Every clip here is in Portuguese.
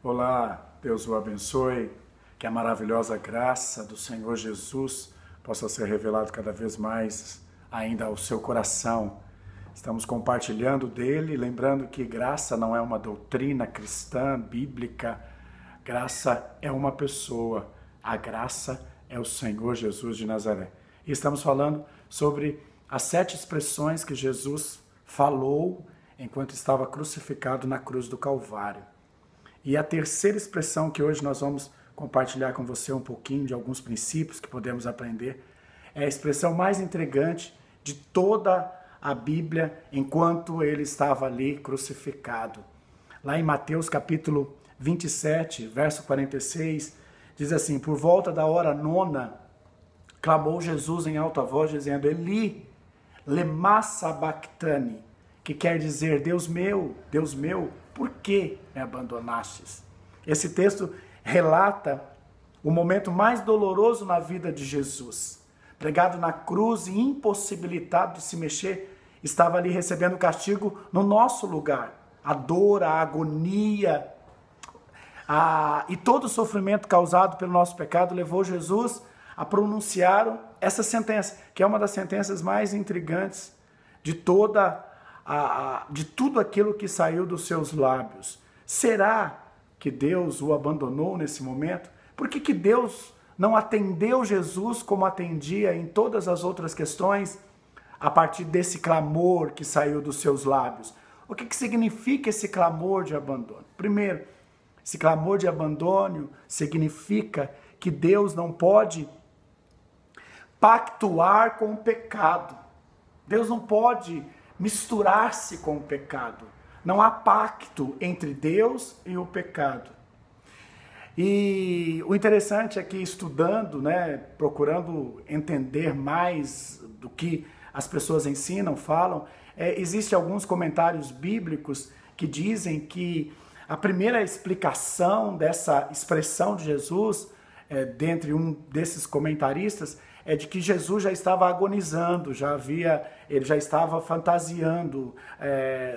Olá, Deus o abençoe, que a maravilhosa graça do Senhor Jesus possa ser revelada cada vez mais ainda ao seu coração. Estamos compartilhando dele, lembrando que graça não é uma doutrina cristã, bíblica, graça é uma pessoa, a graça é o Senhor Jesus de Nazaré. E estamos falando sobre as 7 expressões que Jesus falou enquanto estava crucificado na cruz do Calvário. E a terceira expressão que hoje nós vamos compartilhar com você um pouquinho de alguns princípios que podemos aprender, é a expressão mais intrigante de toda a Bíblia enquanto ele estava ali crucificado. Lá em Mateus capítulo 27, verso 46, diz assim: por volta da hora 9, clamou Jesus em alta voz, dizendo: Eli, lema sabachthani, que quer dizer, Deus meu, por que me abandonastes? Esse texto relata o momento mais doloroso na vida de Jesus. Pregado na cruz e impossibilitado de se mexer, estava ali recebendo castigo no nosso lugar. A dor, a agonia e todo o sofrimento causado pelo nosso pecado levou Jesus a pronunciar essa sentença, que é uma das sentenças mais intrigantes de de tudo aquilo que saiu dos seus lábios. Será que Deus o abandonou nesse momento? Por que Deus não atendeu Jesus como atendia em todas as outras questões a partir desse clamor que saiu dos seus lábios? O que significa esse clamor de abandono? Primeiro, esse clamor de abandono significa que Deus não pode pactuar com o pecado. Deus não pode misturar-se com o pecado. Não há pacto entre Deus e o pecado. E o interessante é que estudando, procurando entender mais do que as pessoas ensinam, falam, existem alguns comentários bíblicos que dizem que a primeira explicação dessa expressão de Jesus, dentre um desses comentaristas, é de que Jesus já estava agonizando, ele já estava fantasiando,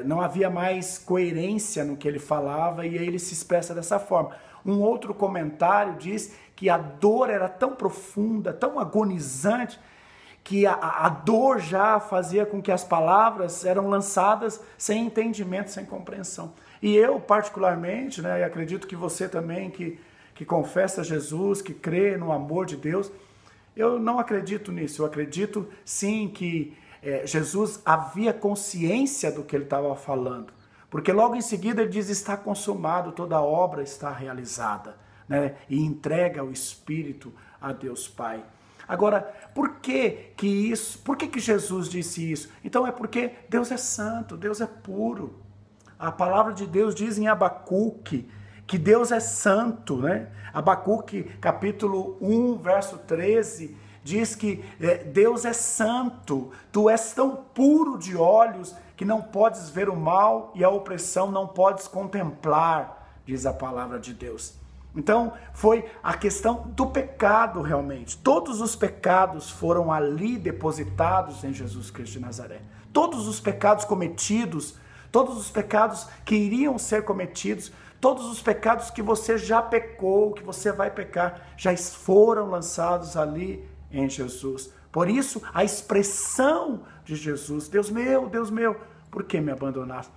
não havia mais coerência no que ele falava e aí ele se expressa dessa forma. Um outro comentário diz que a dor era tão profunda, tão agonizante, que a dor já fazia com que as palavras eram lançadas sem entendimento, sem compreensão. E eu, particularmente, e acredito que você também, que confessa Jesus, que crê no amor de Deus, eu não acredito nisso. Eu acredito sim que Jesus havia consciência do que ele estava falando. Porque logo em seguida ele diz: está consumado, toda a obra está realizada. E entrega o Espírito a Deus Pai. Agora, por que Jesus disse isso? Então é porque Deus é santo, Deus é puro. A palavra de Deus diz em Abacuque que Deus é santo, Abacuque, capítulo 1, verso 13, diz que Deus é santo, tu és tão puro de olhos que não podes ver o mal e a opressão não podes contemplar, diz a palavra de Deus. Então, foi a questão do pecado realmente. Todos os pecados foram ali depositados em Jesus Cristo de Nazaré. Todos os pecados cometidos, todos os pecados que iriam ser cometidos, todos os pecados que você já pecou, que você vai pecar, já foram lançados ali em Jesus. Por isso, a expressão de Jesus: Deus meu, por que me abandonaste?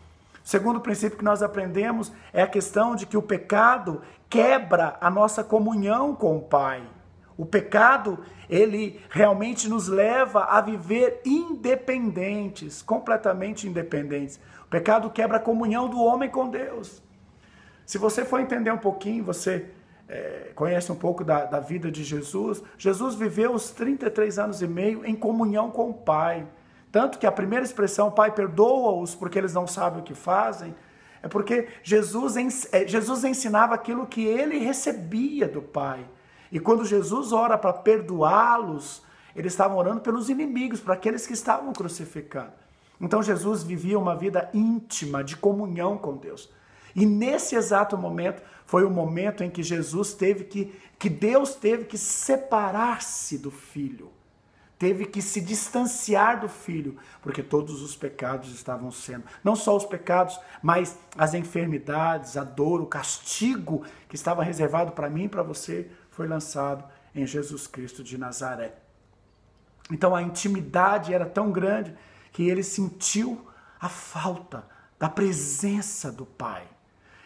O segundo princípio que nós aprendemos é a questão de que o pecado quebra a nossa comunhão com o Pai. O pecado, ele realmente nos leva a viver independentes, completamente independentes. O pecado quebra a comunhão do homem com Deus. Se você for entender um pouquinho, você conhece um pouco da vida de Jesus. Jesus viveu os 33 anos e meio em comunhão com o Pai. Tanto que a primeira expressão, Pai, perdoa-os porque eles não sabem o que fazem, é porque Jesus ensinava aquilo que ele recebia do Pai. E quando Jesus ora para perdoá-los, ele estava orando pelos inimigos, para aqueles que estavam crucificando. Então Jesus vivia uma vida íntima, de comunhão com Deus. E nesse exato momento, foi o momento em que Deus teve que separar-se do Filho. teve que se distanciar do Filho, porque todos os pecados estavam sendo, não só os pecados, mas as enfermidades, a dor, o castigo que estava reservado para mim e para você, foi lançado em Jesus Cristo de Nazaré. Então a intimidade era tão grande que ele sentiu a falta da presença do Pai.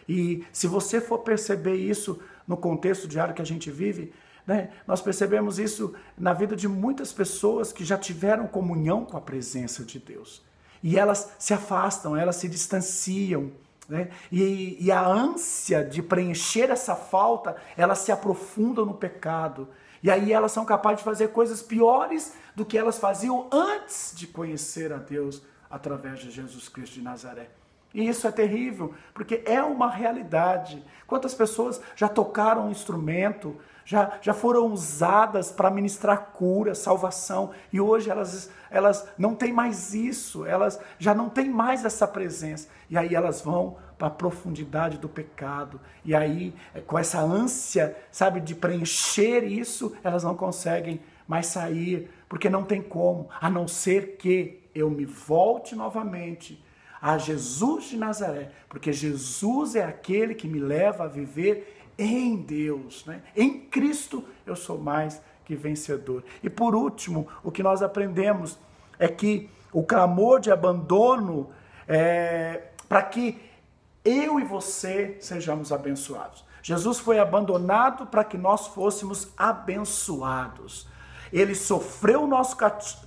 E se você for perceber isso no contexto diário que a gente vive, né, nós percebemos isso na vida de muitas pessoas que já tiveram comunhão com a presença de Deus. E elas se afastam, elas se distanciam, né? E a ânsia de preencher essa falta, elas se aprofundam no pecado. E aí elas são capazes de fazer coisas piores do que elas faziam antes de conhecer a Deus através de Jesus Cristo de Nazaré. E isso é terrível, porque é uma realidade. Quantas pessoas já tocaram um instrumento, já foram usadas para ministrar cura, salvação, e hoje elas não têm mais isso, elas já não têm mais essa presença. E aí elas vão para a profundidade do pecado, e aí com essa ânsia, sabe, de preencher isso, elas não conseguem mais sair, porque não tem como, a não ser que eu me volte novamente a Jesus de Nazaré, porque Jesus é aquele que me leva a viver em Deus, né? Em Cristo eu sou mais que vencedor. E por último, o que nós aprendemos é que o clamor de abandono para que eu e você sejamos abençoados. Jesus foi abandonado para que nós fôssemos abençoados. Ele sofreu o nosso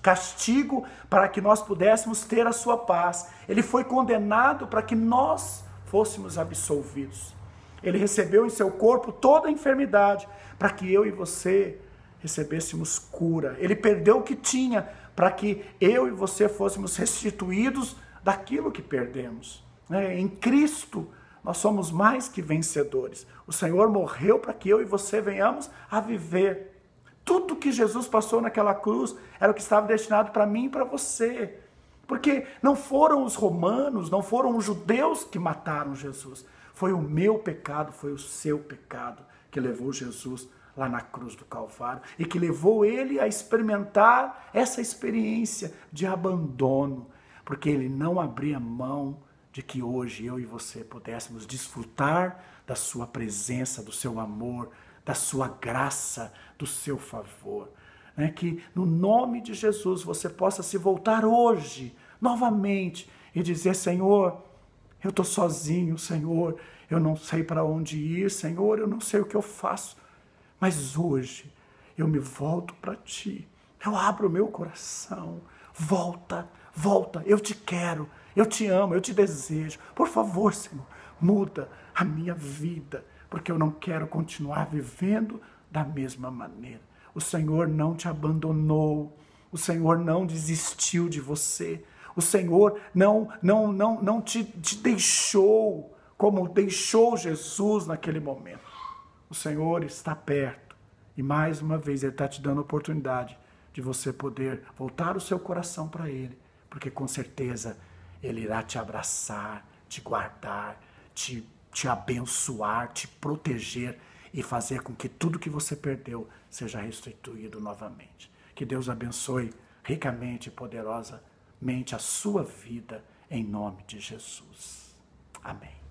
castigo para que nós pudéssemos ter a sua paz. Ele foi condenado para que nós fôssemos absolvidos. Ele recebeu em seu corpo toda a enfermidade para que eu e você recebêssemos cura. Ele perdeu o que tinha para que eu e você fôssemos restituídos daquilo que perdemos. Em Cristo nós somos mais que vencedores. O Senhor morreu para que eu e você venhamos a viver. Tudo que Jesus passou naquela cruz era o que estava destinado para mim e para você. Porque não foram os romanos, não foram os judeus que mataram Jesus. Foi o meu pecado, foi o seu pecado que levou Jesus lá na cruz do Calvário e que levou ele a experimentar essa experiência de abandono, porque ele não abria mão de que hoje eu e você pudéssemos desfrutar da sua presença, do seu amor, da sua graça, do seu favor. Que no nome de Jesus você possa se voltar hoje, novamente, e dizer: Senhor, eu estou sozinho, Senhor, eu não sei para onde ir, Senhor, eu não sei o que eu faço, mas hoje eu me volto para Ti, eu abro o meu coração, volta, eu te quero, eu te amo, eu te desejo, por favor, Senhor, muda a minha vida, porque eu não quero continuar vivendo da mesma maneira. O Senhor não te abandonou, o Senhor não desistiu de você, o Senhor não te deixou como deixou Jesus naquele momento. O Senhor está perto e mais uma vez Ele está te dando a oportunidade de você poder voltar o seu coração para Ele, porque com certeza Ele irá te abraçar, te guardar, te abençoar, te proteger e fazer com que tudo que você perdeu seja restituído novamente. Que Deus abençoe ricamente e poderosamente a sua vida, em nome de Jesus. Amém.